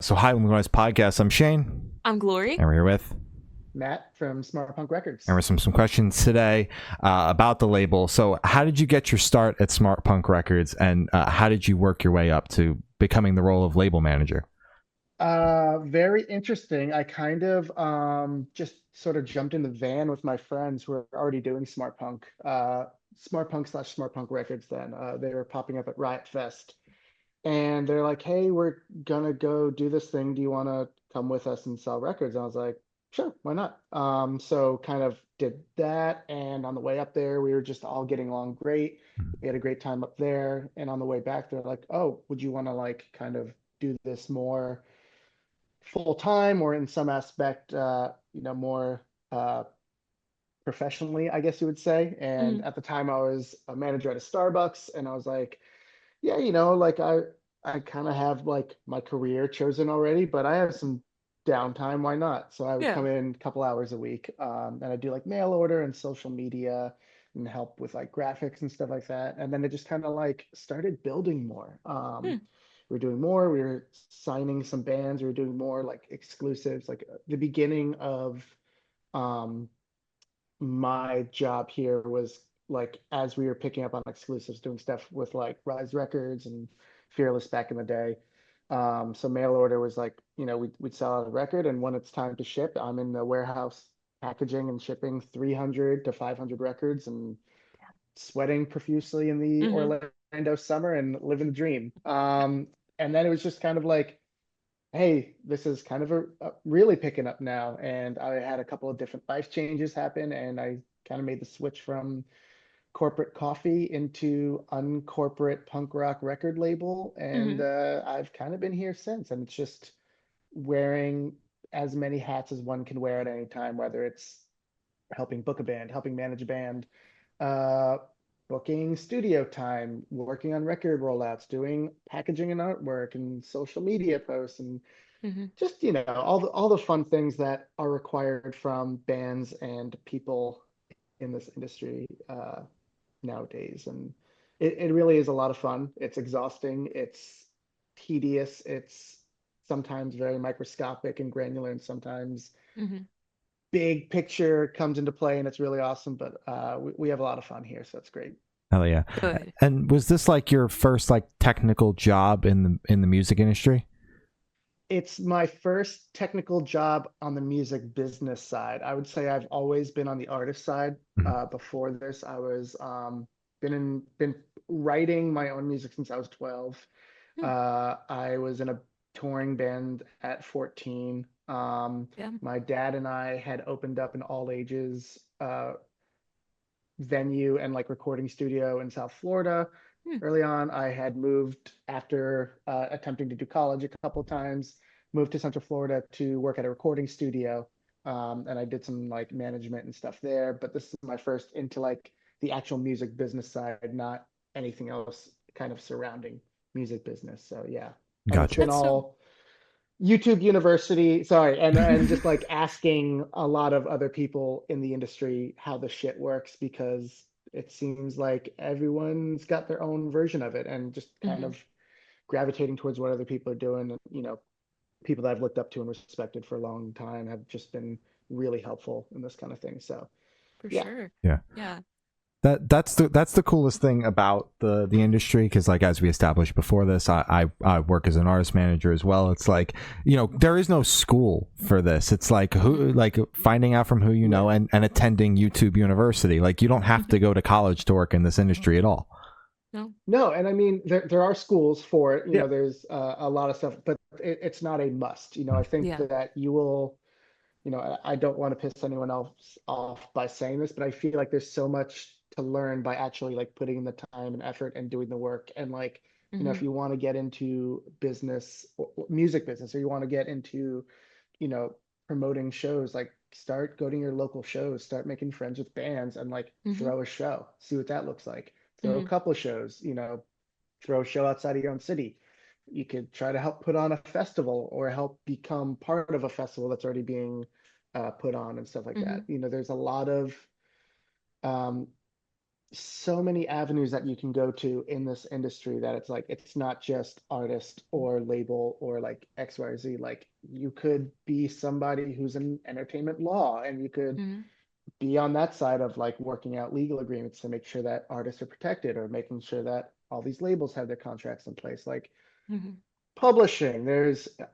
So hi, welcome to this podcast. I'm Shane, I'm Glory. and we're here with Matt from Smartpunk Records. and we're some questions today about the label. So, how did you get your start at Smartpunk Records, and how did you work your way up to becoming the role of label manager? Very interesting. I kind of just sort of jumped in the van with my friends who were already doing Smartpunk/Smartpunk Records then. They were popping up at Riot Fest. And they're like, hey, we're gonna go do this thing. Do you want to come with us and sell records? And I was like, sure, why not? So kind of did that. And on the way up there, we were just all getting along great. We had a great time up there. And on the way back, they're like, oh, would you want to like kind of do this more full time or in some aspect, more uh, professionally, I guess you would say. And Mhm. at the time, I was a manager at a Starbucks, and I was like, yeah, like I kind of have like my career chosen already, but I have some downtime. Why not? So I would Yeah. come in a couple hours a week, and I do like mail order and social media and help with like graphics and stuff like that. And then it just kind of like started building more. Hmm. We were doing more. We were signing some bands. We were doing more like exclusives. Like the beginning of um, my job here was like as we were picking up on exclusives, doing stuff with like Rise Records and Fearless back in the day. So mail order was like, we'd sell out a record, and when it's time to ship, I'm in the warehouse packaging and shipping 300 to 500 records and sweating profusely in the Hmm. Orlando summer and living the dream. And then it was just kind of like, hey, this is kind of really picking up now. And I had a couple of different life changes happen, and I kind of made the switch from corporate coffee into uncorporate punk rock record label. And Hmm. I've kind of been here since. And it's just wearing as many hats as one can wear at any time, whether it's helping book a band, helping manage a band, uh, booking studio time, working on record rollouts, doing packaging and artwork and social media posts and Hmm. just all the fun things that are required from bands and people in this industry nowadays. And it really is a lot of fun. It's exhausting, it's tedious, it's sometimes very microscopic and granular, and sometimes Hmm. big picture comes into play, and it's really awesome. But we have a lot of fun here, so it's great. Hell yeah! Good. And was this like your first like technical job in the music industry? It's my first technical job on the music business side. I would say I've always been on the artist side. Mhm. Before this, I was been writing my own music since I was 12. Hmm. I was in a touring band at 14. Yeah. My dad and I had opened up an all ages venue and like recording studio in South Florida. Hmm. Early on, I had moved after attempting to do college a couple of times, moved to Central Florida to work at a recording studio. And I did some like management and stuff there. But this is my first into like the actual music business side, not anything else kind of surrounding music business. So yeah. And it's Gotcha. been That's so. all YouTube University, sorry, and just like asking a lot of other people in the industry how the shit works, because it seems like everyone's got their own version of it, and just kind Hmm. of gravitating towards what other people are doing. And, people that I've looked up to and respected for a long time have just been really helpful in this kind of thing. So For yeah. sure. Yeah. Yeah. That's the coolest thing about the industry, because like as we established before this, I work as an artist manager as well. It's like, there is no school for this. It's like who Hmm. like finding out from who you know, Yeah. and attending YouTube University. Like you don't have Hmm. to go to college to work in this industry at all. No. No, and I mean there are schools for it. Yeah. There's a lot of stuff, but it's not a must. I think Yeah. that you will. I don't want to piss anyone else off by saying this, but I feel like there's so much to learn by actually like putting in the time and effort and doing the work. And like, Hmm. if you want to get into business, music business, or you want to get into, you know, promoting shows, like start go to your local shows, start making friends with bands and like Hmm. throw a show, see what that looks like. Throw a Hmm. couple of shows, throw a show outside of your own city. You could try to help put on a festival or help become part of a festival that's already being put on and stuff like Hmm. that. There's a lot of um, so many avenues that you can go to in this industry that it's like it's not just artist or label or like X, Y, or Z. Like you could be somebody who's in entertainment law and you could Mm-hmm. be on that side of like working out legal agreements to make sure that artists are protected or making sure that all these labels have their contracts in place. Like Mm-hmm. publishing,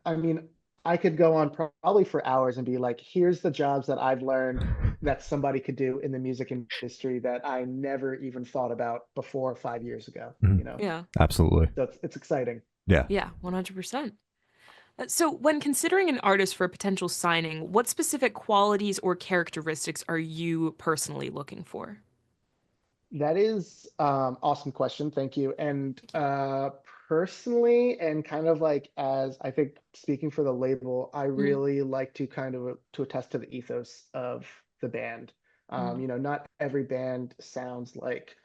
I mean, I could go on probably for hours and be like, here's the jobs that I've learned that somebody could do in the music industry that I never even thought about before 5 years ago, Mhm. you know? Yeah. Absolutely. So it's exciting. Yeah. Yeah. 100%. So, when considering an artist for a potential signing, what specific qualities or characteristics are you personally looking for? That is awesome question. Thank you. And personally, and kind of like as I think speaking for the label, I Mm-hmm. really like to kind of to attest to the ethos of the band. Mm-hmm. Not every band sounds like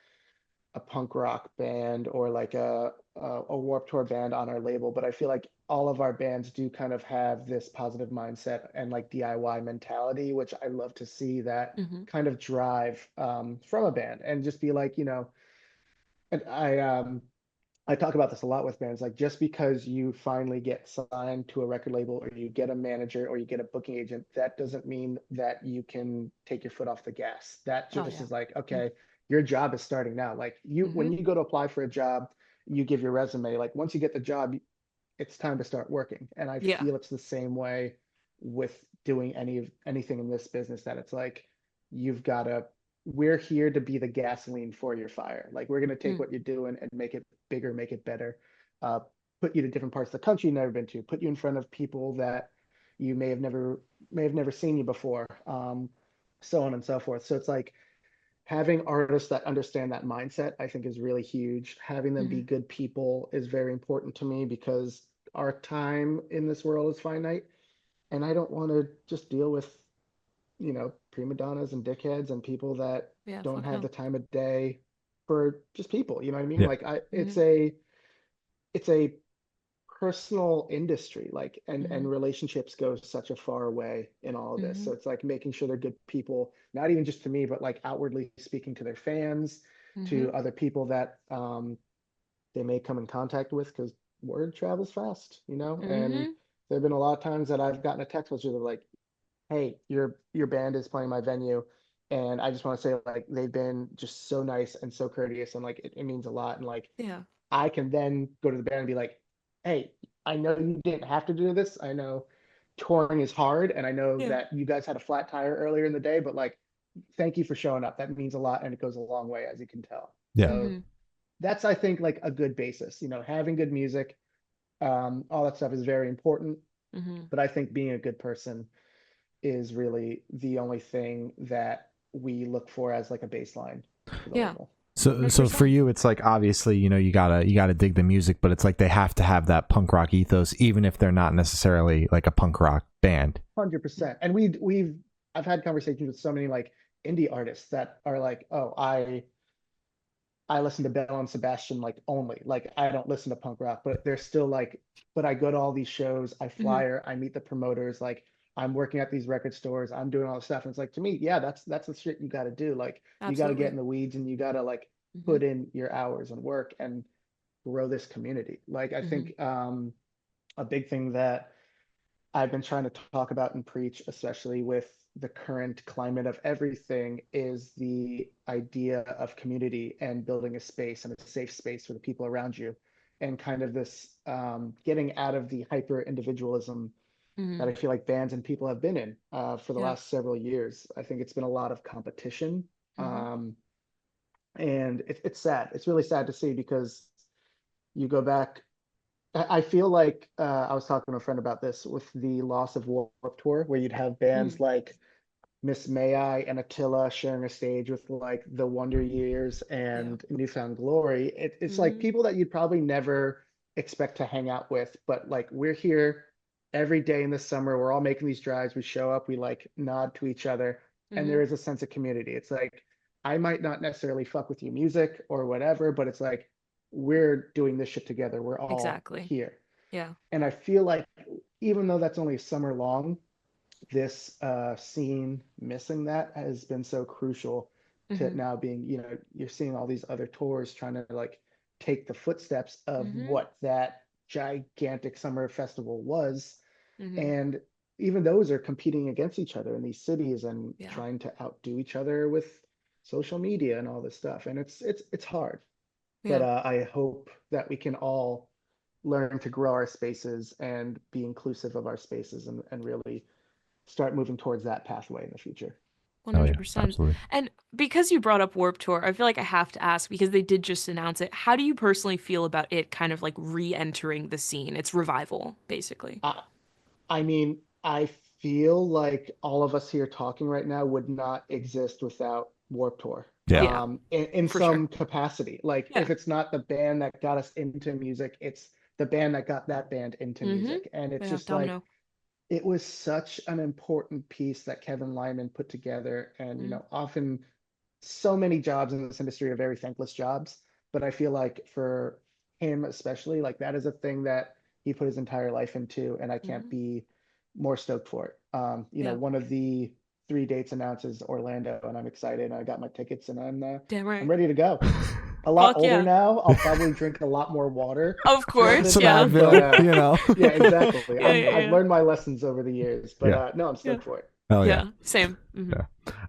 a punk rock band or like a Warped Tour band on our label, but I feel like all of our bands do kind of have this positive mindset and like DIY mentality, which I love to see that Mm-hmm. kind of drive from a band and just be like, and I talk about this a lot with bands, like just because you finally get signed to a record label or you get a manager or you get a booking agent, that doesn't mean that you can take your foot off the gas. That Oh, just yeah. is like, okay, your job is starting now. Like Mm-hmm. when you go to apply for a job, you give your resume. Like once you get the job, it's time to start working. And I Yeah. feel it's the same way with doing anything in this business that it's like you've got to we're here to be the gasoline for your fire. Like we're going to take Mm. what you're doing and make it bigger, make it better. Uh, put you to different parts of the country you've never been to, put you in front of people that you may have never seen you before, so on and so forth. So it's like having artists that understand that mindset, I think is really huge. Having them Mm-hmm. be good people is very important to me because our time in this world is finite. And I don't want to just deal with, prima donnas and dickheads and people that Yeah. don't Fuck have no. the time of day for just people. You know what I mean? Yeah. Like Mm-hmm. it's a personal industry, like Mm-hmm. and relationships go such a far way in all of this. Mm-hmm. So it's like making sure they're good people, not even just to me, but like outwardly speaking to their fans, Mm-hmm. to other people that they may come in contact with, because word travels fast, and Mm-hmm. there have been a lot of times that I've gotten a text message of like, hey, your band is playing my venue, and I just want to say like they've been just so nice and so courteous, and like it means a lot. And like Yeah. I can then go to the band and be like, hey, I know you didn't have to do this. I know touring is hard, and I know Yeah. that you guys had a flat tire earlier in the day, but like, thank you for showing up. That means a lot, and it goes a long way, as you can tell. Yeah. So Mm-hmm. that's, I think, like a good basis. Having good music, all that stuff is very important. Mm-hmm. But I think being a good person is really the only thing that we look for as like a baseline for the Yeah. label. So for 100%. you, it's like obviously you gotta dig the music, but it's like they have to have that punk rock ethos, even if they're not necessarily like a punk rock band. 100%. And I've had conversations with so many like indie artists that are like, oh, I listen to Bell and Sebastian like only. Like I don't listen to punk rock, but they're still like, but I go to all these shows, I Mm-hmm. flyer, I meet the promoters, like I'm working at these record stores, I'm doing all this stuff. And it's like to me, yeah, that's the shit you got to do. Like you got to get Absolutely. in the weeds and you got to like Mm-hmm. put in your hours and work and grow this community. Like I Mm-hmm. think a big thing that I've been trying to talk about and preach, especially with the current climate of everything, is the idea of community and building a space and a safe space for the people around you. And kind of this getting out of the hyper individualism that Mm-hmm. I feel like bands and people have been in for the Yeah. last several years. I think it's been a lot of competition. Mm-hmm. Um, and it's sad. It's really sad to see because you go back. I feel like I was talking to a friend about this with the loss of Warped Tour, where you'd have Mm-hmm. bands like Miss May I and Attila sharing a stage with like the Wonder Years Yeah. and Newfound Glory. It's like Mm-hmm. people that you'd probably never expect to hang out with, but like we're here every day in the summer. We're all making these drives. We show up, we like nod to each other, and Mm-hmm. there is a sense of community. It's like I might not necessarily fuck with your music or whatever, but it's like we're doing this shit together. We're all Exactly. here. Yeah. And I feel like even though that's only summer long, this scene missing that has been so crucial to Mm-hmm. now being, you're seeing all these other tours trying to like take the footsteps of Mm-hmm. what that gigantic summer festival was. Mm-hmm. And even those are competing against each other in these cities and Yeah. trying to outdo each other with social media and all this stuff. And it's hard. But Yeah. I hope that we can all learn to grow our spaces and be inclusive of our spaces and really start moving towards that pathway in the future. Oh yeah, 100%. absolutely. And because you brought up Warped Tour, I feel like I have to ask because they did just announce it. How do you personally feel about it kind of like re-entering the scene? Its revival, basically. I, I mean, I feel like all of us here talking right now would not exist without Warped Tour, Yeah. Yeah, in for sure. some capacity. Like, Yeah. if it's not the band that got us into music, it's the band that got that band into Mm-hmm. music. And it's Yeah, just like, Domino. it was such an important piece that Kevin Lyman put together. And, Mm-hmm. often so many jobs in this industry are very thankless jobs, but I feel like for him especially, like that is a thing that he put his entire life into, and I can't Mm-hmm. be more stoked for it. Yeah. One of the three dates announces Orlando, and I'm excited. I got my tickets, and Damn I'm right. ready to go. A lot Fuck older yeah. now. I'll probably drink a lot more water Of throughout course. this Some Yeah. time, but Advil, you know. yeah, exactly. Yeah, yeah, I've yeah. learned my lessons over the years, but Yeah. no, I'm Yeah. stoked for it. Oh yeah. Yeah. Same. Mm-hmm.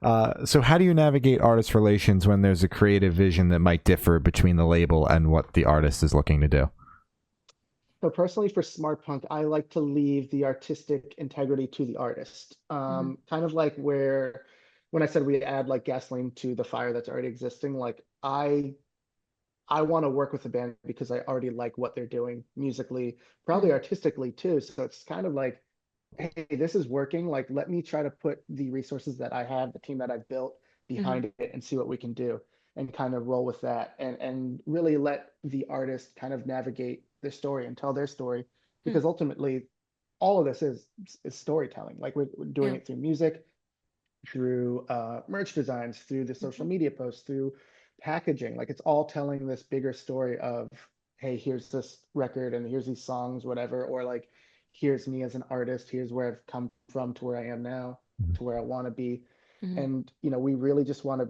Yeah. So how do you navigate artist relations when there's a creative vision that might differ between the label and what the artist is looking to do? So personally, for smart punk, I like to leave the artistic integrity to the artist. Mm-hmm. Kind of like where when I said we add like gasoline to the fire that's already existing, like I want to work with the band because I already like what they're doing musically, probably Mm-hmm. artistically too. So it's kind of like, hey, this is working. Like, let me try to put the resources that I have, the team that I've built Mm-hmm. behind it and see what we can do and kind of roll with that and really let the artist kind of navigate their story and tell their story Mm. because ultimately all of this is storytelling. Like we're doing Yeah. it through music, through merch designs, through the social Mm-hmm. media posts, through packaging. Like it's all telling this bigger story of, hey, here's this record and here's these songs, whatever, or like, here's me as an artist, here's where I've come from to where I am now, to where I want to be. Mm-hmm. And, we really just want to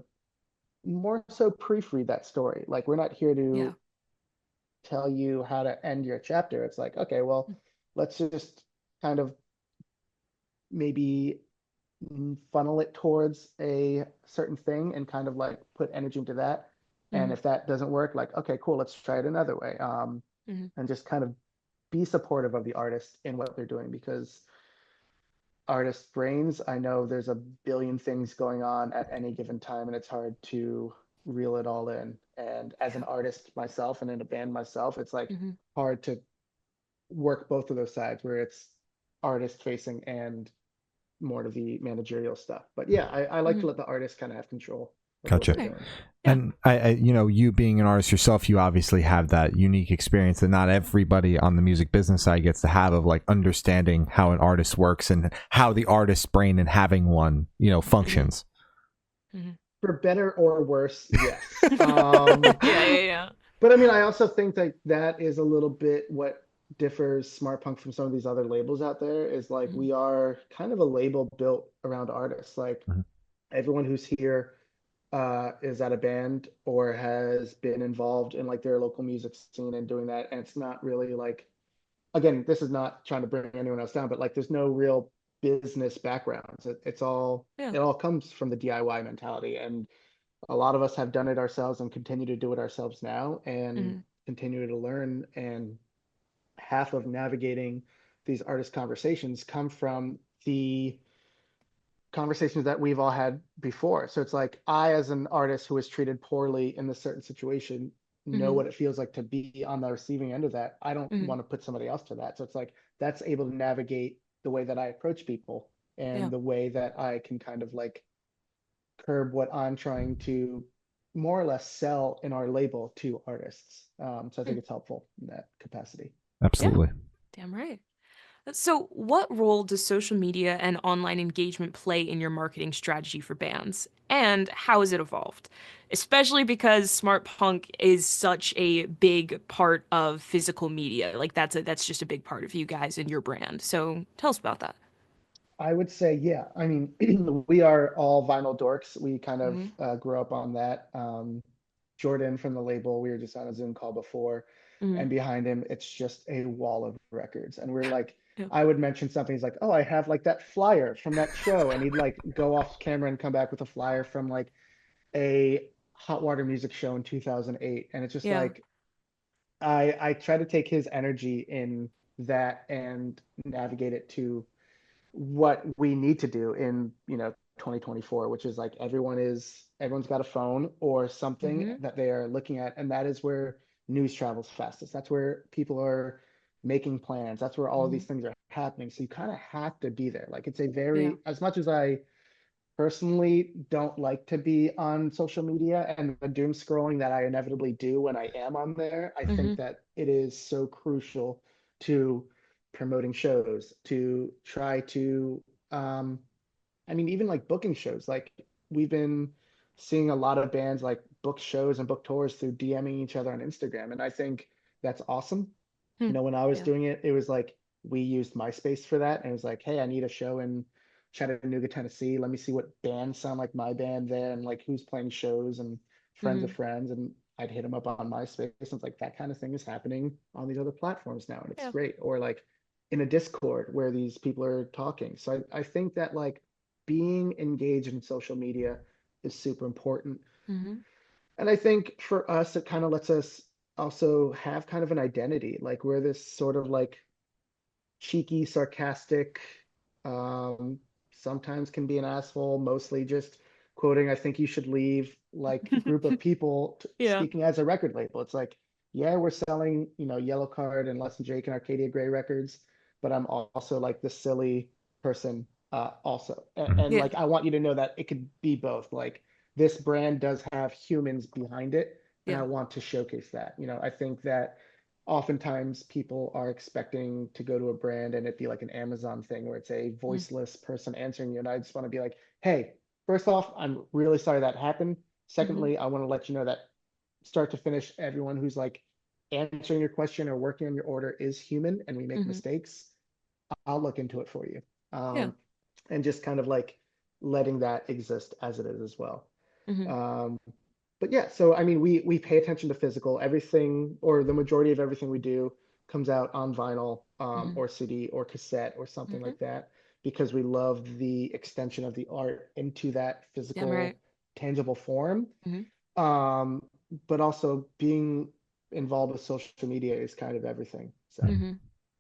more so proofread that story. Like we're not here Yeah. to tell you how to end your chapter. It's like, okay, well, let's just kind of maybe funnel it towards a certain thing and kind of like put energy into that. And Mm-hmm. if that doesn't work, like, okay, cool, let's try it another way. Mm-hmm. And just kind of be supportive of the artist in what they're doing because artist brains, I know there's a billion things going on at any given time and it's hard to reel it all in. And as an Yeah. artist myself and in a band myself, it's like Mm-hmm. hard to work both of those sides where it's artist facing and more to the managerial stuff. But yeah, I like Mm-hmm. to let the artist kind of have control of what Gotcha. they're Okay. doing. Yeah. And you being an artist yourself, you obviously have that unique experience that not everybody on the music business side gets to have of like understanding how an artist works and how the artist's brain and having one, functions. Mm-hmm. For better or worse, yes. Yeah. Yeah. Yeah. But I mean, I also think that that is a little bit what differs Smart Punk from some of these other labels out there is like Mm-hmm. we are kind of a label built around artists. Like Mhm. everyone who's here is at a band or has been involved in like their local music scene and doing that. And it's not really like, again, this is not trying to bring anyone else down, but like there's no real business backgrounds. Yeah. It all comes from the DIY mentality. And a lot of us have done it ourselves and continue to do it ourselves now and Mm-hmm. continue to learn. And half of navigating these artist conversations come from the conversations that we've all had before. So it's like I, as an artist who was treated poorly in this certain situation, know Mm-hmm. what it feels like to be on the receiving end of that. I don't Mm-hmm. want to put somebody else to that. So it's like that's able to navigate the way that I approach people and Yeah. the way that I can kind of like curb what I'm trying to more or less sell in our label to artists. So I think Mm. it's helpful in that capacity. Yeah. Absolutely. Damn right. So, what role does social media and online engagement play in your marketing strategy for bands? And how has it evolved? Especially because Smart Punk is such a big part of physical media. Like that's just a big part of you guys and your brand. So, tell us about that. I would say, yeah. I mean, we are all vinyl dorks. We kind of Hmm. grew up on that. Jordan from the label, we were just on a Zoom call before, Hmm. and behind him, it's just a wall of records. And we're like, Yeah. I would mention something. He's like, oh, I have like that flyer from that show. And he'd like go off camera and come back with a flyer from like a hot water music show in 2008. And it's just Yeah. like, I try to take his energy in that and navigate it to what we need to do in 2024, which is like everyone's got a phone or something Hmm. that they are looking at, and that is where news travels fastest. That's where people are making plans. That's where all of Hmm. these things are happening. So you kind of have to be there. Like it's a Yeah. very, as much as I personally don't like to be on social media and the doom scrolling that I inevitably do when I am on there, I Hmm. think that it is so crucial to promoting shows, to try to, um, I mean, even like booking shows. Like we've been seeing a lot of bands like book shows and book tours through DMing each other on Instagram. And I think that's awesome. Hmm. When I was Yeah. doing it, it was like we used MySpace for that. And it was like, hey, I need a show in Chattanooga, Tennessee. Let me see what bands sound like my band there and like who's playing shows and friends of Hmm. friends. And I'd hit them up on MySpace. And it's like that kind of thing is happening on these other platforms now. And it's Yeah. great. Or like in a Discord where these people are talking. So I think that like being engaged in social media is super important. Hmm. And I think for us, it kind of lets us also have kind of an identity. Like we're this sort of like cheeky, sarcastic, um, sometimes can be an asshole, mostly just quoting, I think you should leave, like group of people Yeah. speaking as a record label. It's like, yeah, we're selling, Yellow Card and Less Than Jake and Arcadia Gray records, but I'm also like the silly person also. Mhm. And Yeah. like, I want you to know that it could be both. Like, this brand does have humans behind it, and I Yeah. want to showcase that. I think that oftentimes people are expecting to go to a brand and it be like an Amazon thing where it's a Mm. voiceless person answering you. And I just want to be like, hey, first off, I'm really sorry that happened. Hmm. Secondly, I want to let you know that start to finish, everyone who's like answering your question or working on your order is human and we make Hmm. mistakes. I'll look into it for you. Yeah. And just kind of like letting that exist as it is as well. Hmm. Um, but yeah, so I mean, we pay attention to physical. Everything, or the majority of everything we do, comes out on vinyl, Hmm. or CD or cassette or something Hmm. like that, because we love the extension of the art into that Damn right. physical, tangible form. Hmm. Um, but also being involved with social media is kind of everything. So Mhm. Hmm.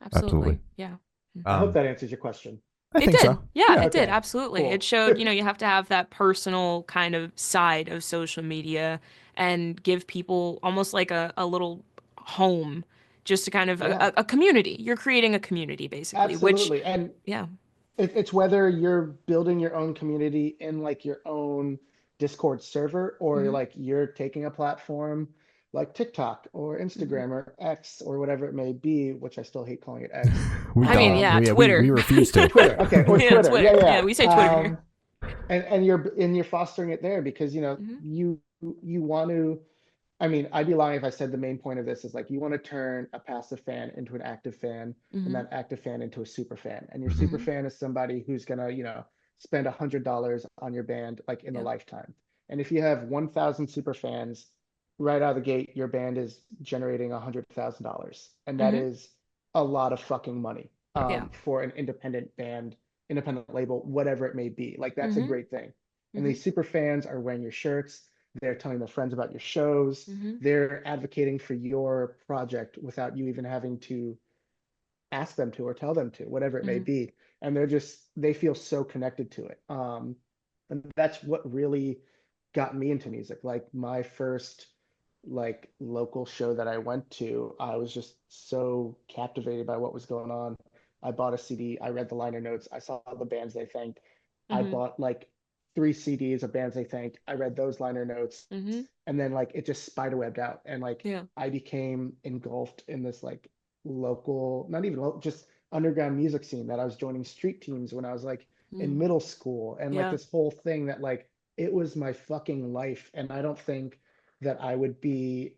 Absolutely. Absolutely. Yeah. I hope Um, that answers your question. I It think did. so. Yeah, Yeah. it did. Okay, Absolutely. It cool. showed, you have to have that personal kind of side of social media and give people almost like a little home, just to kind of Yeah, a community. You're creating a community basically, which, absolutely. And yeah. it's whether you're building your own community in like your own Discord server, or Hmm. like you're taking a platform like TikTok or Hmm. Instagram or X or whatever it may be, which I still hate calling it X. We I mean, don't. yeah, Um, We Twitter. refuse to. Twitter, okay, or Yeah, Twitter, Twitter. yeah, Yeah, we say Twitter yeah. here. And you're fostering it there because Hmm. you want to. I mean, I'd be lying if I said the main point of this is like you want to turn a passive fan into an active fan, and Hmm. that active fan into a super fan. And your Mhm. super Hmm. fan is somebody who's gonna, spend $100 on your band like in a Yeah. lifetime. And if you have 1,000 super fans, right out of the gate, your band is generating $100,000, and that Hmm. is a lot of fucking money Yeah. for an independent band, independent label, whatever it may be. Like that's a Hmm. great thing. And Hmm. these super fans are wearing your shirts, they're telling their friends about your shows, Hmm. they're advocating for your project without you even having to ask them to or tell them to, whatever it may Hmm. be. And they feel so connected to it. And that's what really got me into music. Like my first like local show that I went to, I was just so captivated by what was going on. I bought a CD, I read the liner notes, I saw the bands they thanked. I Hmm. bought like 3 CDs of bands they thanked. I read those liner notes, Hmm. and then like it just spiderwebbed out, and like Yeah. I became engulfed in this like local, not even local, just underground music scene that I was joining street teams when I was like in Mm. middle school, and like Yeah. this whole thing that like it was my fucking life. And I don't think that I would be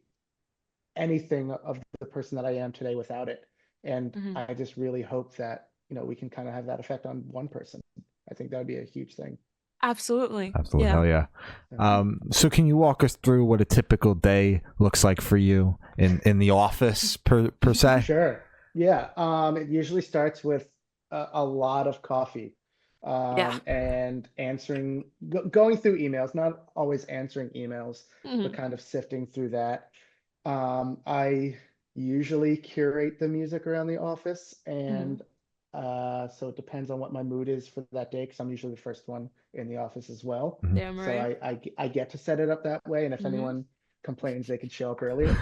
anything of the person that I am today without it. And Hmm. I just really hope that, we can kind of have that effect on one person. I think that would be a huge thing. Absolutely. Absolutely. Yeah. Hell yeah. So can you walk us through what a typical day looks like for you in the office per se? Sure. Yeah. It usually starts with a lot of coffee, Yeah. and going through emails, not always answering emails, but Mhm. kind of sifting through that. I usually curate the music around the office, Mhm. and so it depends on what my mood is for that day, because I'm usually the first one in the office as well. Mhm. Damn So right. I get to set it up that way, and if Mhm. anyone complains, they can show up earlier.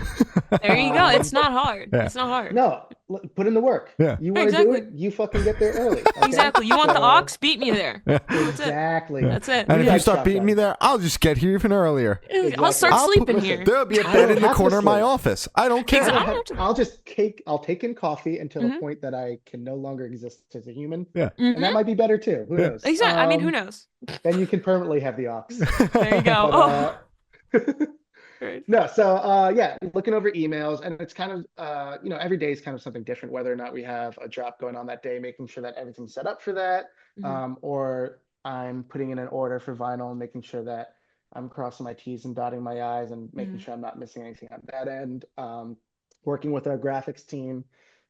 There you go. It's Um, not hard. Yeah. It's not hard. no, put in the work. Yeah. You Yeah, want to do it, exactly. you fucking get there early, okay? Exactly. You want the So ox? Beat me there. Yeah. That's it. exactly. Yeah. That's it. And We if you like start beating me shotguns. there, I'll just get here even earlier. I'll Exactly. start I'll sleeping Listen, here. There'll be a I bed don't in the have to corner of my sleep. office. I don't I care. don't I have, don't have to. I'll take in coffee until a Mhm. point that I can no longer exist as a human. Yeah. And Mhm. that might be better too. Who Yeah. knows? Exactly. I mean, who knows? Then you can permanently have the ox. There you go. But Oh. Right. no, so yeah, looking over emails, and it's kind of every day is kind of something different, whether or not we have a drop going on that day, making sure that everything's set up for that, Mhm. or I'm putting in an order for vinyl and making sure that I'm crossing my T's and dotting my I's and making Mhm. sure I'm not missing anything on that end. Working with our graphics team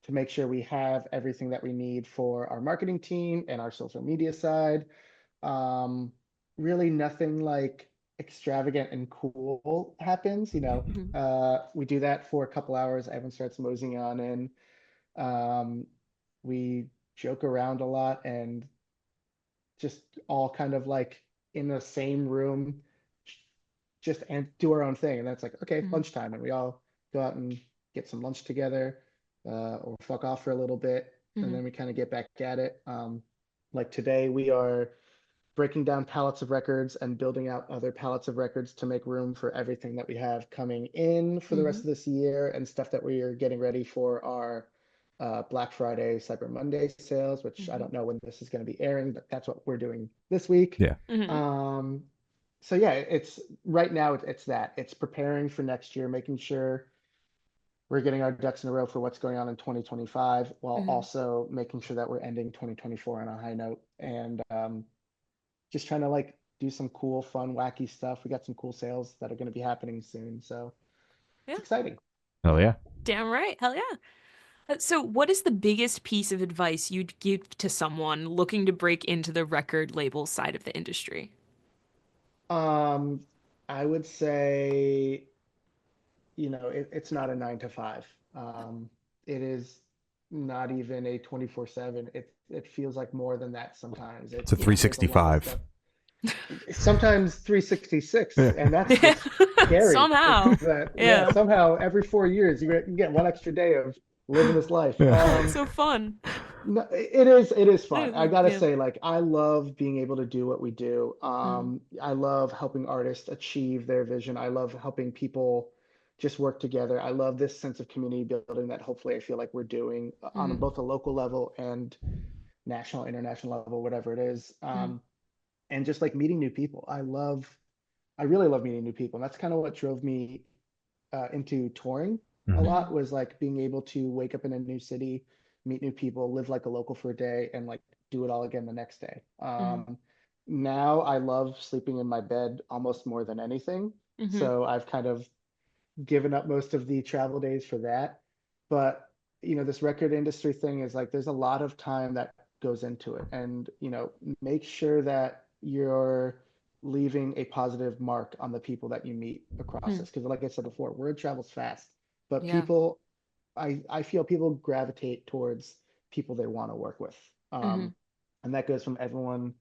to make sure we have everything that we need for our marketing team and our social media side. Um, Really nothing like extravagant and cool happens. Mhm. We do that for a couple hours. Everyone starts moseying on in. Um, we joke around a lot and just all kind of like in the same room, just and do our own thing. And that's like, okay, Mhm. lunchtime, and we all go out and get some lunch together, or fuck off for a little bit, and Mhm. then we kind of get back at it. Like today, we are breaking down pallets of records and building out other pallets of records to make room for everything that we have coming in for the rest Mhm. of this year, and stuff that we are getting ready for our Black Friday, Cyber Monday sales, which I Mhm. don't know when this is going to be airing, but that's what we're doing this week. Yeah. Mhm. Um, so yeah, it's right now it's that it's preparing for next year, making sure we're getting our ducks in a row for what's going on in 2025, while Mhm. also making sure that we're ending 2024 on a high note, and just trying to like do some cool, fun, wacky stuff. We got some cool sales that are going to be happening soon, so Yeah. it's exciting. Hell yeah. Damn right. Hell yeah. So, what is the biggest piece of advice you'd give to someone looking to break into the record label side of the industry? Um, I would say, it's not a 9 to 5. It is not even a 24/7. It feels like more than that sometimes. It's a There's a lot of 365. stuff. Sometimes 366, Yeah. and that's what's scary. Somehow. That yeah, Yeah. somehow every 4 years you get one extra day of living this life. Yeah. It's so fun. No, it is fun. I gotta Yeah. say, like, I love being able to do what we do. Mhm. I love helping artists achieve their vision. I love helping people just work together. I love this sense of community building that hopefully I feel like we're doing on Mhm. both a local level and national, international level, whatever it is. Mhm. And just like meeting new people. I really love meeting new people. And that's kind of what drove me into touring a Mhm. lot, Mhm. was like being able to wake up in a new city, meet new people, live like a local for a day, and like do it all again the next day. Mhm. Now I love sleeping in my bed almost more than anything. Mhm. So I've kind of given up most of the travel days for that. But this record industry thing is like there's a lot of time that goes into it, and make sure that you're leaving a positive mark on the people that you meet across Mhm. this. Because like I said before, word travels fast, but Yeah. I feel people gravitate towards people they want to work with. Mhm. And that goes from everyone.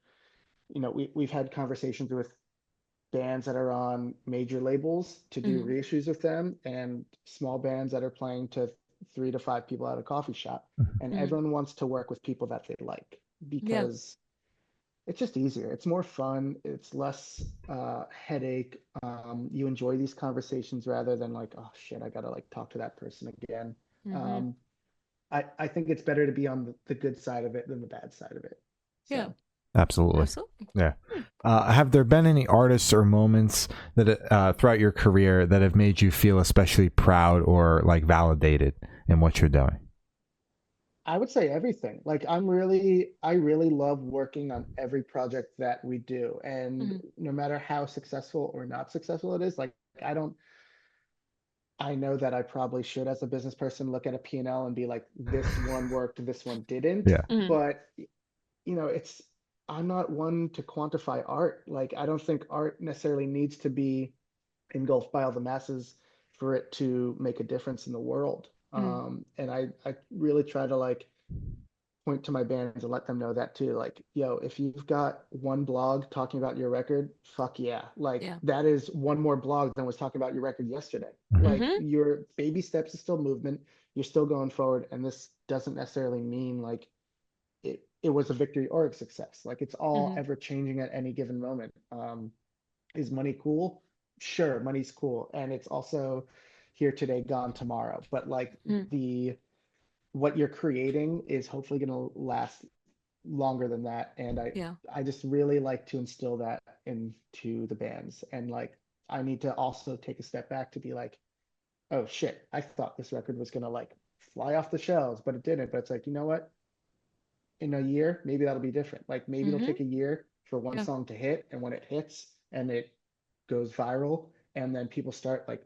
We've had conversations with bands that are on major labels to do Mhm. reissues with them, and small bands that are playing to 3 to 5 people at a coffee shop. And Mhm. everyone wants to work with people that they like, Yeah. because it's just easier. It's more fun. It's less headache. You enjoy these conversations rather than like, oh shit, I gotta like talk to that person again. Mhm. Um, I think it's better to be on the good side of it than the bad side of it. Yeah. So Absolutely. Absolutely. Yeah. Have there been any artists or moments that throughout your career that have made you feel especially proud or like validated in what you're doing? I would say everything. Like I really love working on every project that we do. And Hmm. no matter how successful or not successful it is, like I don't, I know that I probably should, as a business person, look at a P&L and be like, this one worked, this one didn't. Yeah. Hmm. But it's, I'm not one to quantify art. Like I don't think art necessarily needs to be engulfed by all the masses for it to make a difference in the world. Hmm. And I really try to like point to my bands and let them know that too. Like, yo, if you've got one blog talking about your record, fuck yeah. Like Yeah. that is one more blog than was talking about your record yesterday. Mhm. Like Hmm. your baby steps is still movement. You're still going forward. And this doesn't necessarily mean like it was a victory or a success. Like it's all Hmm. ever changing at any given moment. Is money cool? Sure, money's cool. And it's also here today, gone tomorrow. But like Hmm. the what you're creating is hopefully going to last longer than that. And Yeah. I just really like to instill that into the bands. And like I need to also take a step back to be like, oh shit, I thought this record was going to like fly off the shelves, but it didn't. But it's like, you know what? In a year, maybe that'll be different. Like maybe it'll Hmm. take a year for one Yeah. song to hit, and when it hits and it goes viral, and then people start like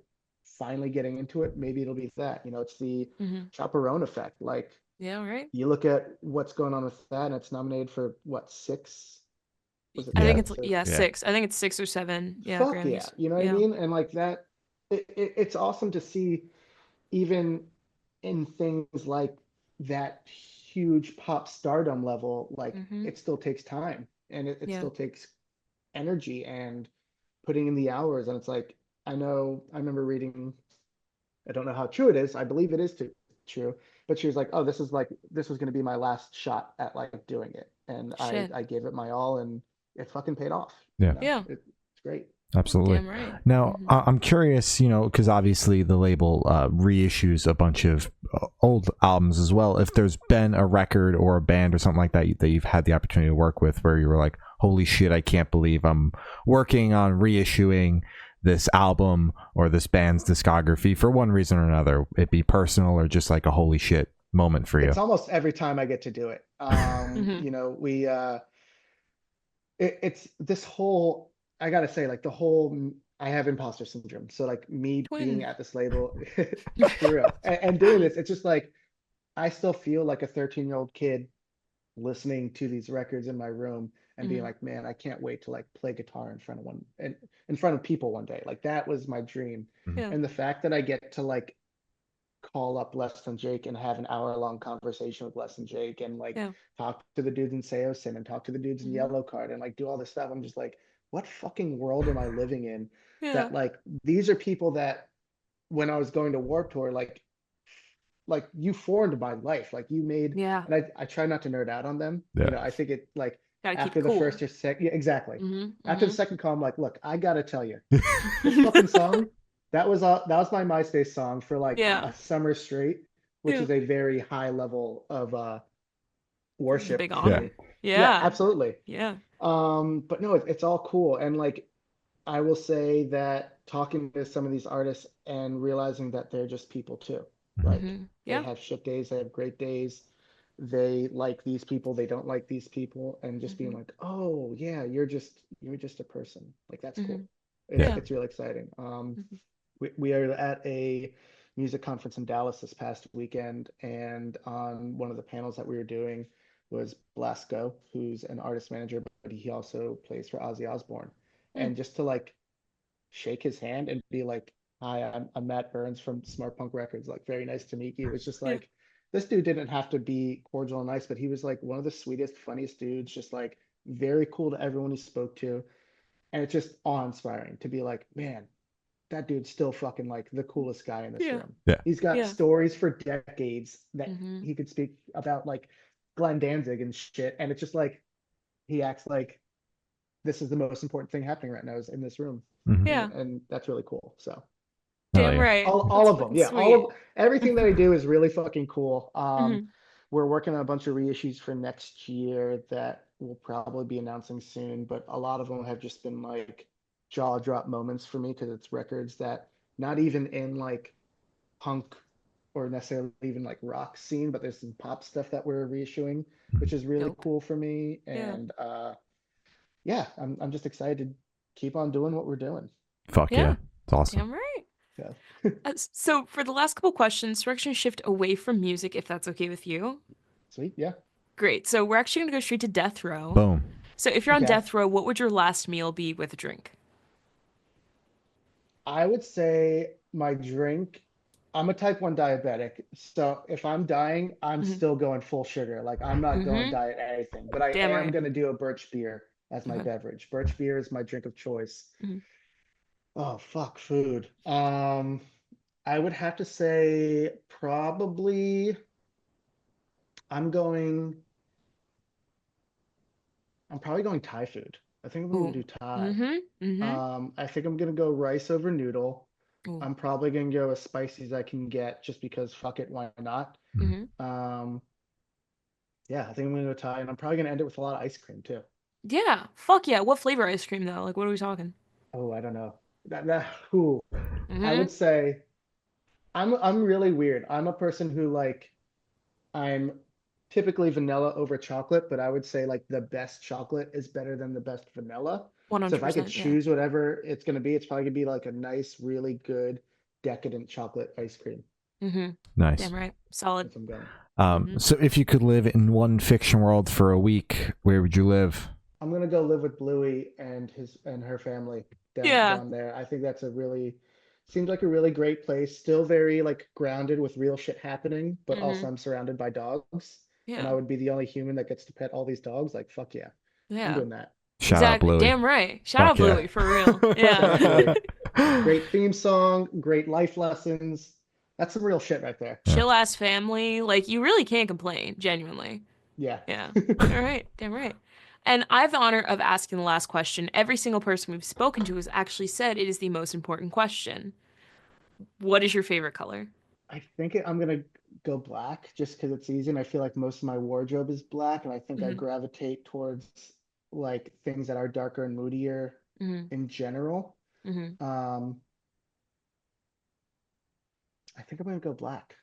finally getting into it, maybe it'll be that. It's the Hmm. chaperone effect. Like Yeah. Right. you look at what's going on with that, and it's nominated for what, six? Was it I think Yeah. six it's or yeah, Yeah. 6. I think it's 6 or 7. Yeah, fuck yeah? Grammys. You know what I Yeah. mean? And like that, it's awesome to see even in things like that huge pop stardom level, like Hmm. it still takes time and it Yeah. still takes energy and putting in the hours. And it's like, I remember reading, I don't know how true it is. I believe it is true, but she was like, "Oh, this was going to be my last shot at like doing it," and Shit. I gave it my all, and it fucking paid off. Yeah. Yeah. It's great. Absolutely. Damn right. Now, Hmm. I'm curious, because obviously the label reissues a bunch of old albums as well. If there's been a record or a band or something like that that you've had the opportunity to work with where you were like, holy shit, I can't believe I'm working on reissuing this album or this band's discography for one reason or another, it be personal or just like a holy shit moment for you. It's almost every time I get to do it. Hmm. We it's this whole, I gotta say, like the whole, I have imposter syndrome. So like me being Twin. at this label for real and doing this, it's just like I still feel like a 13-year-old kid listening to these records in my room and being Hmm. like, man, I can't wait to like play guitar in front of one and in front of people one day. Like that was my dream. Mhm. Yeah. And the fact that I get to like call up Less Than Jake and have an hour-long conversation with Less Than Jake and like Yeah. talk to the dudes in Seosin and talk to the dudes in Hmm. Yellow Card and like do all this stuff. I'm just like, what fucking world am I living in Yeah. that like these are people that when I was going to Warped Tour, like you formed my life. Like you made, Yeah. and I try not to nerd out on them. Yeah. I think it like Gotta keep it after the cool. first or second, yeah, exactly. Hmm. After the Hmm. second call, I'm like, look, I gotta tell you, this fucking song, that was my MySpace song for like Yeah. a summer straight, which Yeah. is a very high level of It's a big worship for Yeah. me. honor. Yeah, Yeah. absolutely. Yeah. But no, it's all cool. And like I will say that talking to some of these artists and realizing that they're just people too. Mhm. Like Hmm. they Yeah. have shit days, they have great days. They like these people, they don't like these people, and just being Hmm. like, oh yeah, you're just a person. Like that's Hmm. cool. It's Yeah. Yeah. it's really exciting. Hmm. We are at a music conference in Dallas this past weekend, and on one of the panels that we were doing was Blasco, who's an artist manager, but he also plays for Ozzy Osbourne. Hmm. And just to like shake his hand and be like, "Hi, I'm Matt Burns from Smartpunk Records. Like, very nice to meet you." It was just Yeah. like this dude didn't have to be cordial and nice, but he was like one of the sweetest, funniest dudes. Just like very cool to everyone he spoke to, and it's just awe-inspiring to be like, man, that dude's still fucking like the coolest guy in this Yeah. room. Yeah. He's got Yeah. stories for decades that Hmm. he could speak about, like Glenn Danzig and shit, and it's just like he acts like this is the most important thing happening right now is in this room, Mhm. Yeah. and that's really cool. So Hell Damn yeah. right. all That's of them, fucking yeah, sweet. everything that I do is really fucking cool. Hmm. We're working on a bunch of reissues for next year that we'll probably be announcing soon, but a lot of them have just been like jaw drop moments for me because it's records that not even in like punk or necessarily even like rock scene, but there's some pop stuff that we're reissuing, Mhm. which is really Dope. cool for me. Yeah. And yeah, I'm just excited to keep on doing what we're doing. Fuck Yeah. yeah. It's awesome. Damn right. So So for the last couple questions, we're actually gonna shift away from music, if that's okay with you. sweet, yeah. Great. So we're actually gonna go straight to death row. Boom. So if you're on Okay. death row, what would your last meal be with a drink? I would say my drink, I'm a type 1 diabetic. So if I'm dying, I'm Hmm. still going full sugar. Like I'm not going Hmm. diet anything, but I Damn am right. going to do a birch beer as my Okay. beverage. Birch beer is my drink of choice. Hmm. Oh, fuck, food. I would have to say probably I'm going, I'm probably going Thai food. I think I'm going Ooh. to do Thai. Mm-hmm. Mm-hmm. I think I'm going to go rice over noodle. Ooh. I'm probably going to go as spicy as I can get just because fuck it, why not? Mhm. Mm-hmm. Um, yeah, I think I'm gonna go Thai, and I'm probably gonna end it with a lot of ice cream too. Yeah. Fuck yeah. What flavor ice cream though? Like what are we talking? Oh, I don't know. Who I Mm-hmm. would say I'm really weird. I'm a person who like I'm typically vanilla over chocolate, but I would say like the best chocolate is better than the best vanilla. So if I could 100%. Yeah. choose whatever it's gonna be, it's probably gonna be like a nice, really good, decadent chocolate ice cream. Mm-hmm. Nice. Damn right. Solid. That's what I'm going. Mm-hmm. So if you could live in one fiction world for a week, where would you live? I'm gonna go live with Bluey and her family Yeah. down there. I think that's a really seems like a really great place. Still very like grounded with real shit happening, but Mm-hmm. also I'm surrounded by dogs, and Yeah. I would be the only human that gets to pet all these dogs. Like fuck yeah, I'm Yeah. doing that. Shout out Exactly. Bluey. Damn right. Shout out Fuck yeah. Bluey for real. Shout out Yeah. Bluey. Great theme song, great life lessons. That's some real shit right there. Yeah. Chill ass family. Like you really can't complain, genuinely. Yeah. Yeah. All right. Damn right. And I have the honor of asking the last question. Every single person we've spoken to has actually said it is the most important question. What is your favorite color? I'm gonna go black just because it's easy, and I feel like most of my wardrobe is black, and I think I Hmm. gravitate towards like things that are darker and moodier Hmm. in general. Hmm. Um, I think I'm gonna go black.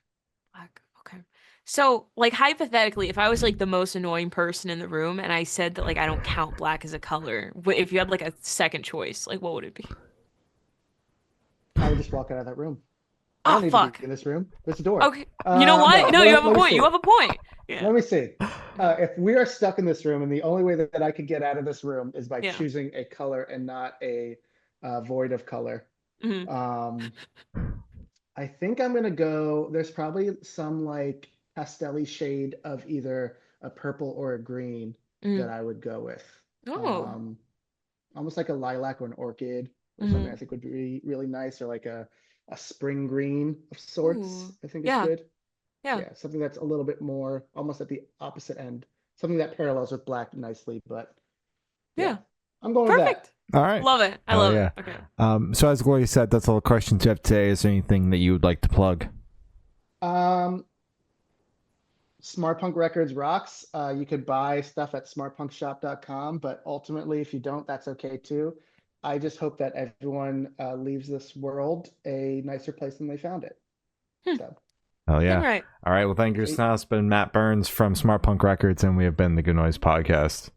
Black. Okay. So, like hypothetically, if I was like the most annoying person in the room and I said that like I don't count black as a color, if you had like a second choice, like what would it be? I would just walk out of that room. I Oh, don't need to be fuck. in this room. There's a door. Okay. You know what? No, No, you have a let me point. see. You have a point. Yeah. Let me see. If we are stuck in this room, and the only way that I could get out of this room is by Yeah. choosing a color and not a void of color. Hmm. Um, I think I'm gonna go. There's probably some like pastelly shade of either a purple or a green that Hmm. I would go with. Oh. Um, Almost like a lilac or an orchid or something. I Hmm. think would be really nice, or like a spring green of sorts. Ooh. I think is Yeah. good. Yeah. Yeah, something that's a little bit more almost at the opposite end. Something that parallels with black nicely, but yeah, Yeah. I'm going with that. Perfect. All right. Love it. I Hell love yeah. it. Okay. So as Gloria said, that's all the questions you have today. Is there anything that you would like to plug? Um, Smartpunk Records rocks. You could buy stuff at smartpunkshop.com, but ultimately, if you don't, that's okay too. I just hope that everyone leaves this world a nicer place than they found it. Hmm. So, Hell Damn yeah. right. All right. Well, thank you. Sweet. Now it's been Matt Burns from Smart Punk Records, and we have been the Good Noise Podcast.